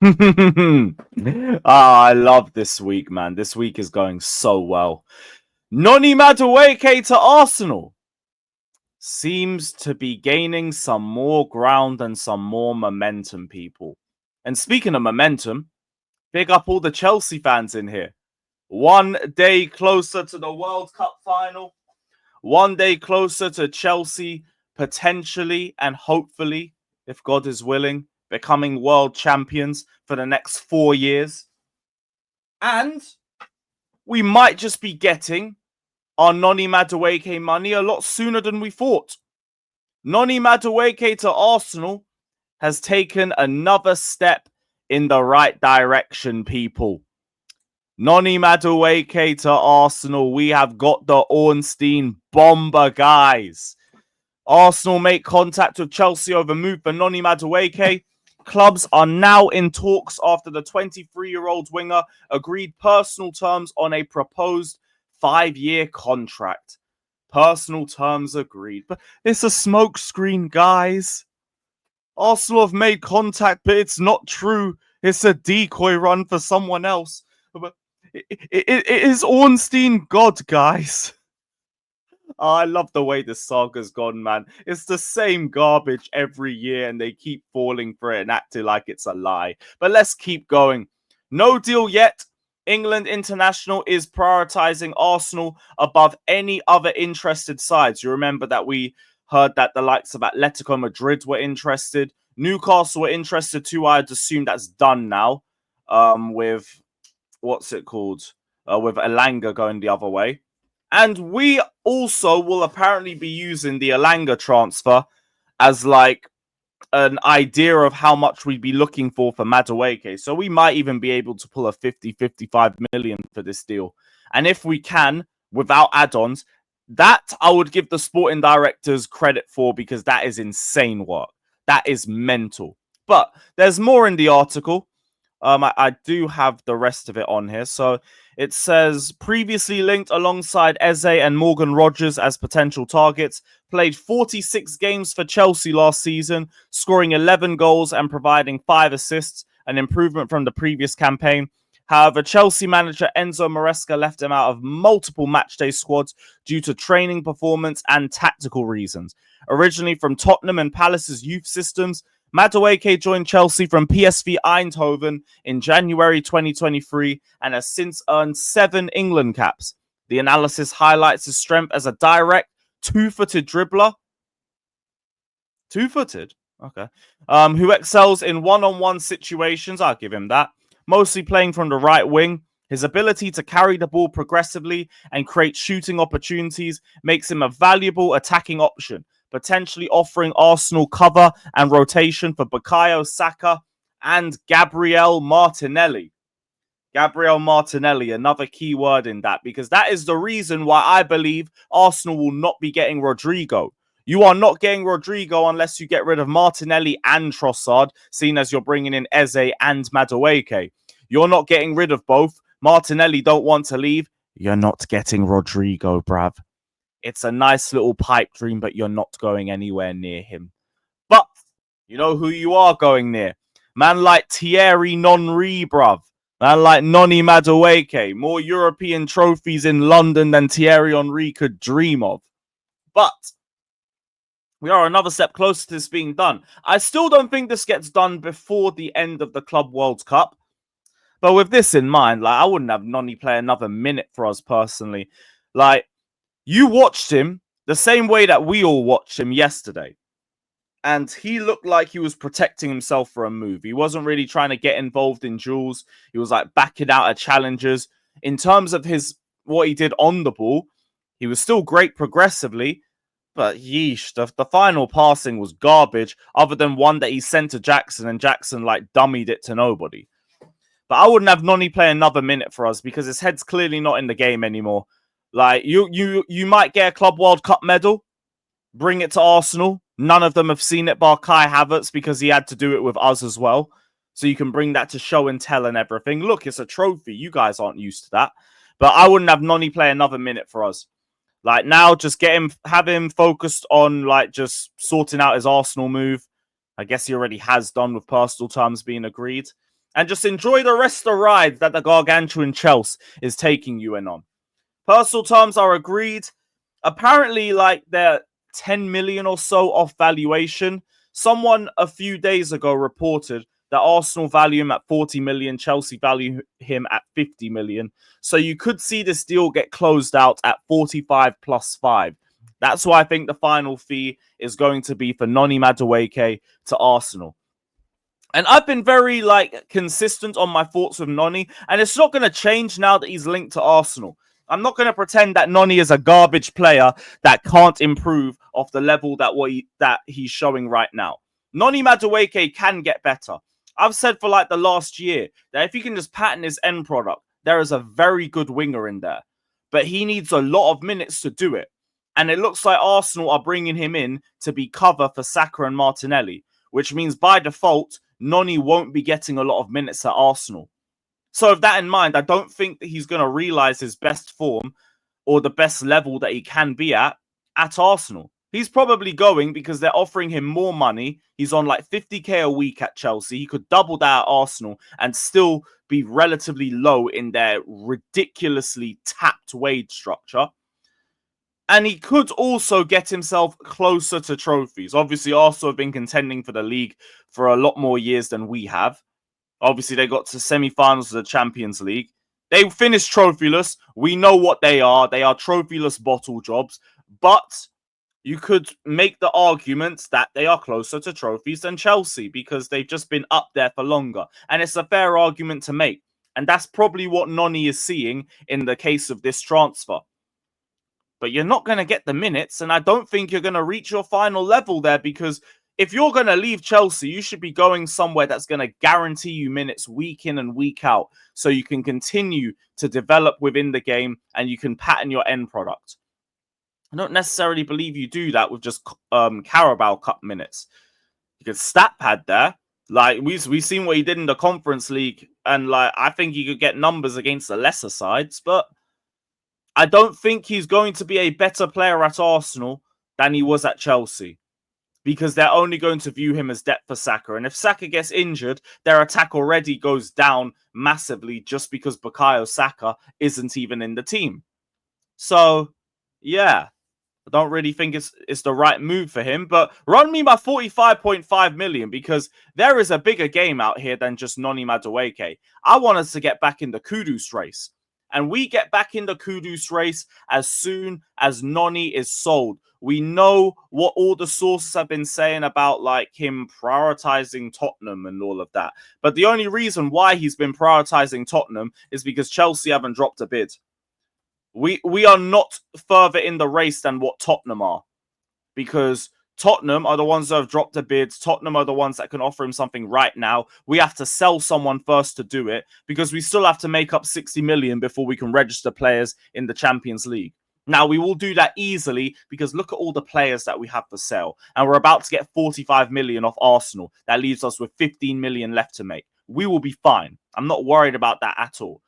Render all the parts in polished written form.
I love this week, man. This week is going so well. Noni Madueke to Arsenal seems to be gaining some more ground and some more momentum, people. And speaking of momentum, big up all the Chelsea fans in here. 1 day closer to the World Cup final. 1 day closer to Chelsea potentially and hopefully, if God is willing, becoming world champions for the next 4 years. And we might just be getting our Noni Madueke money a lot sooner than we thought. Noni Madueke to Arsenal has taken another step in the right direction, people. Noni Madueke to Arsenal. We have got the Ornstein bomber, guys. Arsenal make contact with Chelsea over move for Noni Madueke. Clubs are now in talks after the 23-year-old winger agreed personal terms on a proposed 5-year contract. Personal terms agreed. But it's a smokescreen, guys. Arsenal have made contact, but it's not true. It's a decoy run for someone else. But it is Ornstein God, guys. Oh, I love the way the saga's gone, man. It's the same garbage every year, and they keep falling for it and acting like it's a lie. But let's keep going. No deal yet. England International is prioritising Arsenal above any other interested sides. You remember that we heard that the likes of Atletico Madrid were interested. Newcastle were interested too. I'd assume that's done now. With what's it called? With Elanga going the other way. And we also will apparently be using the Elanga transfer as like an idea of how much we'd be looking for Madueke. So we might even be able to pull a 55 million for this deal. And if we can, without add-ons, that I would give the sporting directors credit for, because that is insane work. That is mental. But there's more in the article. I do have the rest of it on here. So it says previously linked alongside Eze and Morgan Rogers as potential targets. Played 46 games for Chelsea last season, scoring 11 goals and providing 5 assists, an improvement from the previous campaign. However, Chelsea manager Enzo Maresca left him out of multiple matchday squads due to training performance and tactical reasons. Originally from Tottenham and Palace's youth systems, Madueke joined Chelsea from PSV Eindhoven in January 2023 and has since earned 7 England caps. The analysis highlights his strength as a direct, two-footed dribbler. Two-footed? Okay. Who excels in one-on-one situations. I'll give him that. Mostly playing from the right wing. His ability to carry the ball progressively and create shooting opportunities makes him a valuable attacking option, potentially offering Arsenal cover and rotation for Bukayo Saka and Gabriel Martinelli. Gabriel Martinelli, another key word in that, because that is the reason why I believe Arsenal will not be getting Rodrigo. You are not getting Rodrigo unless you get rid of Martinelli and Trossard, seeing as you're bringing in Eze and Madueke. You're not getting rid of both. Martinelli don't want to leave. You're not getting Rodrigo, bruv. It's a nice little pipe dream, but you're not going anywhere near him. But you know who you are going near? Man like Thierry Henry, bruv. Man like Noni Madueke. More European trophies in London than Thierry Henry could dream of. But we are another step closer to this being done. I still don't think this gets done before the end of the Club World Cup. But with this in mind, like, I wouldn't have Noni play another minute for us personally. Like, you watched him the same way that we all watched him yesterday. And he looked like he was protecting himself for a move. He wasn't really trying to get involved in duels. He was like backing out of challenges. In terms of what he did on the ball, he was still great progressively. But yeesh, the final passing was garbage, other than one that he sent to Jackson, and Jackson like dummied it to nobody. But I wouldn't have Noni play another minute for us because his head's clearly not in the game anymore. Like, you might get a Club World Cup medal, bring it to Arsenal. None of them have seen it bar Kai Havertz because he had to do it with us as well. So you can bring that to show and tell and everything. Look, it's a trophy. You guys aren't used to that. But I wouldn't have Noni play another minute for us. Like, now, just have him focused on like just sorting out his Arsenal move. I guess he already has done with personal terms being agreed. and just enjoy the rest of the ride that the gargantuan Chelsea is taking you in on. Personal terms are agreed. Apparently, like, they're 10 million or so off valuation. Someone a few days ago reported that Arsenal value him at 40 million, Chelsea value him at 50 million. So you could see this deal get closed out at 45 plus 5. That's why I think the final fee is going to be for Noni Madueke to Arsenal. And I've been very, consistent on my thoughts with Noni, and it's not going to change now that he's linked to Arsenal. I'm not going to pretend that Noni is a garbage player that can't improve off the level that he's showing right now. Noni Madueke can get better. I've said for the last year that if he can just pattern his end product, there is a very good winger in there. But he needs a lot of minutes to do it. And it looks like Arsenal are bringing him in to be cover for Saka and Martinelli, which means by default, Noni won't be getting a lot of minutes at Arsenal. So with that in mind, I don't think that he's going to realize his best form or the best level that he can be at Arsenal. He's probably going because they're offering him more money. He's on 50k a week at Chelsea. He could double that at Arsenal and still be relatively low in their ridiculously tapped wage structure. And he could also get himself closer to trophies. Obviously, Arsenal have been contending for the league for a lot more years than we have. Obviously, they got to semi-finals of the Champions League. They finished trophyless. We know what they are. They are trophyless bottle jobs. But you could make the argument that they are closer to trophies than Chelsea because they've just been up there for longer. And it's a fair argument to make. And that's probably what Noni is seeing in the case of this transfer. But you're not going to get the minutes, and I don't think you're going to reach your final level there because if you're going to leave Chelsea, you should be going somewhere that's going to guarantee you minutes week in and week out so you can continue to develop within the game and you can pattern your end product. I don't necessarily believe you do that with just Carabao Cup minutes. You could stat pad there. We've seen what he did in the Conference League, and I think he could get numbers against the lesser sides, but I don't think he's going to be a better player at Arsenal than he was at Chelsea because they're only going to view him as depth for Saka. And if Saka gets injured, their attack already goes down massively just because Bukayo Saka isn't even in the team. So, yeah, I don't really think it's the right move for him. But run me my 45.5 million because there is a bigger game out here than just Noni Madueke. I want us to get back in the Kudus race. And we get back in the Kudus race as soon as Noni is sold. We know what all the sources have been saying about him prioritizing Tottenham and all of that. But the only reason why he's been prioritizing Tottenham is because Chelsea haven't dropped a bid. We are not further in the race than what Tottenham are. Because Tottenham are the ones that have dropped a bid. Tottenham are the ones that can offer him something right now. We have to sell someone first to do it because we still have to make up 60 million before we can register players in the Champions League. Now, we will do that easily because look at all the players that we have for sale. And we're about to get 45 million off Arsenal. That leaves us with 15 million left to make. We will be fine. I'm not worried about that at all.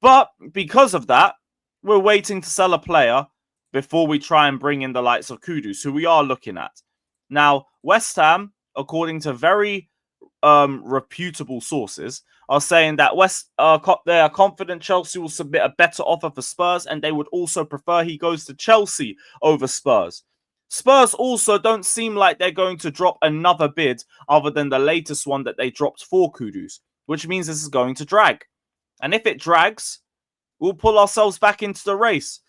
But because of that, we're waiting to sell a player before we try and bring in the likes of Kudus, who we are looking at. Now, West Ham, according to very reputable sources, are saying that they are confident Chelsea will submit a better offer for Spurs, and they would also prefer he goes to Chelsea over Spurs. Spurs also don't seem like they're going to drop another bid other than the latest one that they dropped for Kudus, which means this is going to drag. And if it drags, we'll pull ourselves back into the race.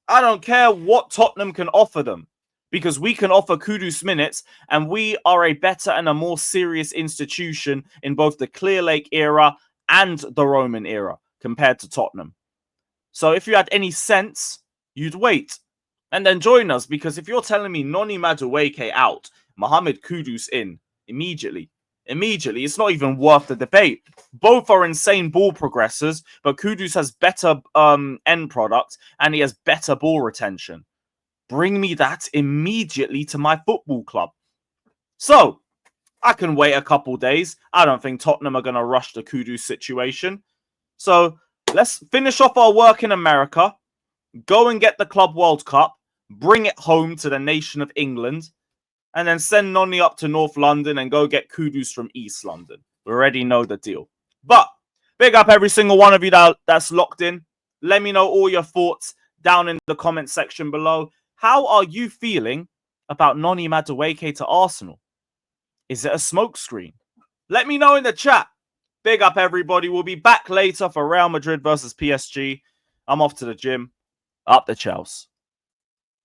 I don't care what Tottenham can offer them, because we can offer Kudus minutes, and we are a better and a more serious institution in both the Clear Lake era and the Roman era compared to Tottenham. So if you had any sense, you'd wait and then join us, because if you're telling me Noni Madueke out, Mohamed Kudus in immediately, it's not even worth the debate. Both are insane ball progressors, but Kudus has better end product and he has better ball retention. Bring me that immediately to my football club. So, I can wait a couple days. I don't think Tottenham are going to rush the Kudus situation. So, let's finish off our work in America, go and get the Club World Cup, bring it home to the nation of England, and then send Noni up to North London and go get Kudus from East London. We already know the deal. But big up every single one of you that's locked in. Let me know all your thoughts down in the comment section below. How are you feeling about Noni Madueke to Arsenal? Is it a smokescreen? Let me know in the chat. Big up everybody. We'll be back later for Real Madrid versus PSG. I'm off to the gym. Up the Chels.